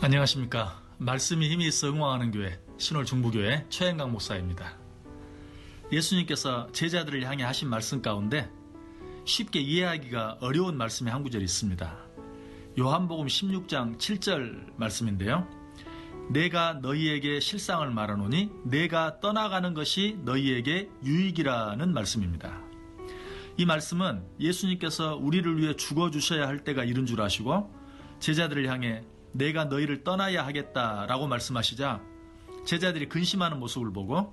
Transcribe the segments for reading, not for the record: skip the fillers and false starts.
안녕하십니까. 말씀이 힘이 있어 응원하는 교회 신월중부교회 최현강 목사입니다. 예수님께서 제자들을 향해 하신 말씀 가운데 쉽게 이해하기가 어려운 말씀이 한 구절이 있습니다. 요한복음 16장 7절 말씀인데요. 내가 너희에게 실상을 말하노니 내가 떠나가는 것이 너희에게 유익이라는 말씀입니다. 이 말씀은 예수님께서 우리를 위해 죽어주셔야 할 때가 이른 줄 아시고 제자들을 향해 내가 너희를 떠나야 하겠다라고 말씀하시자 제자들이 근심하는 모습을 보고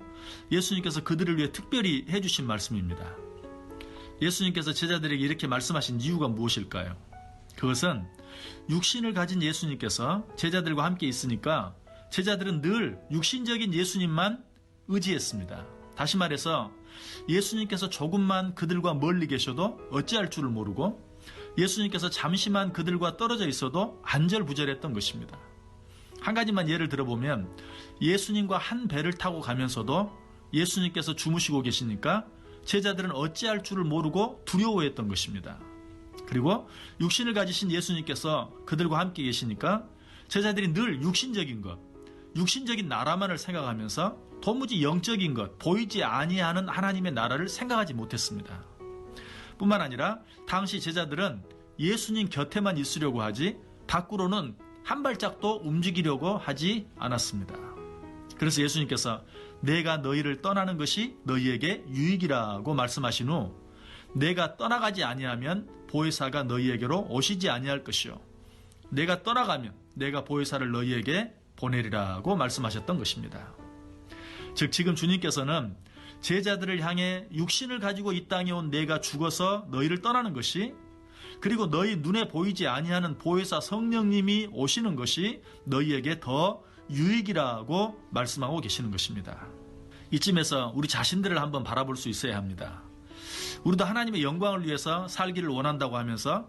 예수님께서 그들을 위해 특별히 해주신 말씀입니다. 예수님께서 제자들에게 이렇게 말씀하신 이유가 무엇일까요? 그것은 육신을 가진 예수님께서 제자들과 함께 있으니까 제자들은 늘 육신적인 예수님만 의지했습니다. 다시 말해서 예수님께서 조금만 그들과 멀리 계셔도 어찌할 줄을 모르고 예수님께서 잠시만 그들과 떨어져 있어도 안절부절했던 것입니다. 한 가지만 예를 들어보면 예수님과 한 배를 타고 가면서도 예수님께서 주무시고 계시니까 제자들은 어찌할 줄을 모르고 두려워했던 것입니다. 그리고 육신을 가지신 예수님께서 그들과 함께 계시니까 제자들이 늘 육신적인 것, 육신적인 나라만을 생각하면서 도무지 영적인 것, 보이지 아니하는 하나님의 나라를 생각하지 못했습니다. 뿐만 아니라 당시 제자들은 예수님 곁에만 있으려고 하지 밖으로는 한 발짝도 움직이려고 하지 않았습니다. 그래서 예수님께서 내가 너희를 떠나는 것이 너희에게 유익이라고 말씀하신 후 내가 떠나가지 아니하면 보혜사가 너희에게로 오시지 아니할 것이요 내가 떠나가면 내가 보혜사를 너희에게 보내리라고 말씀하셨던 것입니다. 즉 지금 주님께서는 제자들을 향해 육신을 가지고 이 땅에 온 내가 죽어서 너희를 떠나는 것이 그리고 너희 눈에 보이지 아니하는 보혜사 성령님이 오시는 것이 너희에게 더 유익이라고 말씀하고 계시는 것입니다. 이쯤에서 우리 자신들을 한번 바라볼 수 있어야 합니다. 우리도 하나님의 영광을 위해서 살기를 원한다고 하면서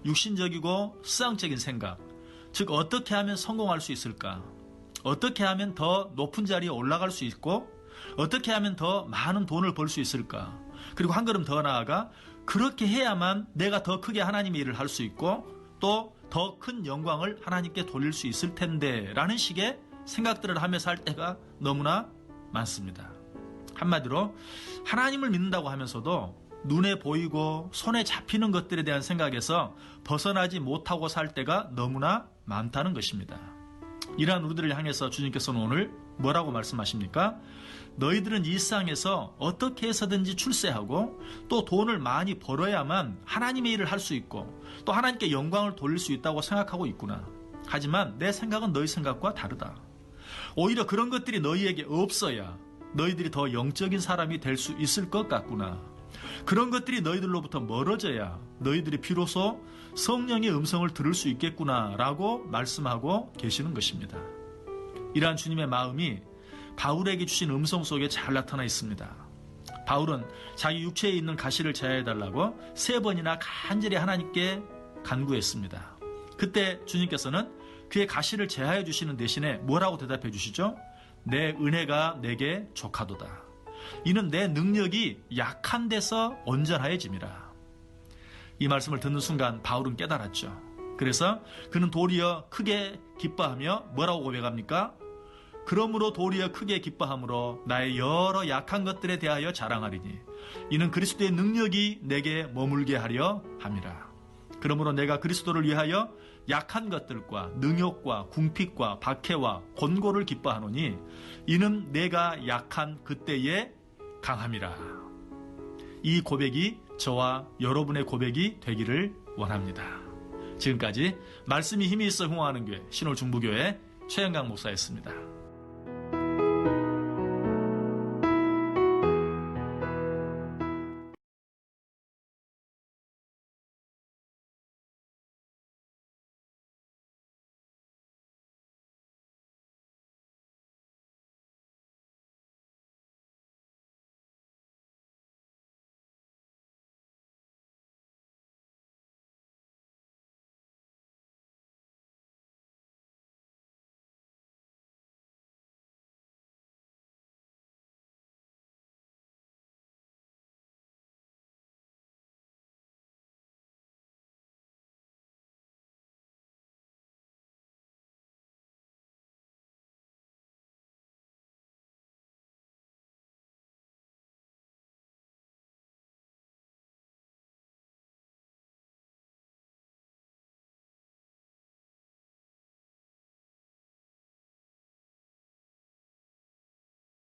육신적이고 수상적인 생각, 즉 어떻게 하면 성공할 수 있을까? 어떻게 하면 더 높은 자리에 올라갈 수 있고 어떻게 하면 더 많은 돈을 벌 수 있을까? 그리고 한 걸음 더 나아가 그렇게 해야만 내가 더 크게 하나님의 일을 할 수 있고 또 더 큰 영광을 하나님께 돌릴 수 있을 텐데 라는 식의 생각들을 하며 살 때가 너무나 많습니다. 한마디로 하나님을 믿는다고 하면서도 눈에 보이고 손에 잡히는 것들에 대한 생각에서 벗어나지 못하고 살 때가 너무나 많다는 것입니다. 이러한 우리들을 향해서 주님께서는 오늘 뭐라고 말씀하십니까? 너희들은 이 세상에서 어떻게 해서든지 출세하고 또 돈을 많이 벌어야만 하나님의 일을 할 수 있고 또 하나님께 영광을 돌릴 수 있다고 생각하고 있구나. 하지만 내 생각은 너희 생각과 다르다. 오히려 그런 것들이 너희에게 없어야 너희들이 더 영적인 사람이 될 수 있을 것 같구나. 그런 것들이 너희들로부터 멀어져야 너희들이 비로소 성령의 음성을 들을 수 있겠구나 라고 말씀하고 계시는 것입니다. 이러한 주님의 마음이 바울에게 주신 음성 속에 잘 나타나 있습니다. 바울은 자기 육체에 있는 가시를 제하해달라고 3번이나 간절히 하나님께 간구했습니다. 그때 주님께서는 그의 가시를 제하해 주시는 대신에 뭐라고 대답해 주시죠? 내 은혜가 내게 족하도다. 이는 내 능력이 약한 데서 온전하여짐이라. 이 말씀을 듣는 순간 바울은 깨달았죠. 그래서 그는 도리어 크게 기뻐하며 뭐라고 고백합니까? 그러므로 도리어 크게 기뻐함으로 나의 여러 약한 것들에 대하여 자랑하리니 이는 그리스도의 능력이 내게 머물게 하려 함이라. 그러므로 내가 그리스도를 위하여 약한 것들과 능욕과 궁핍과 박해와 곤고를 기뻐하노니 이는 내가 약한 그때에 강함이라. 이 고백이 저와 여러분의 고백이 되기를 원합니다. 지금까지 말씀이 힘이 있어 흥황하는 교회 신월중부교회 최현강 목사였습니다.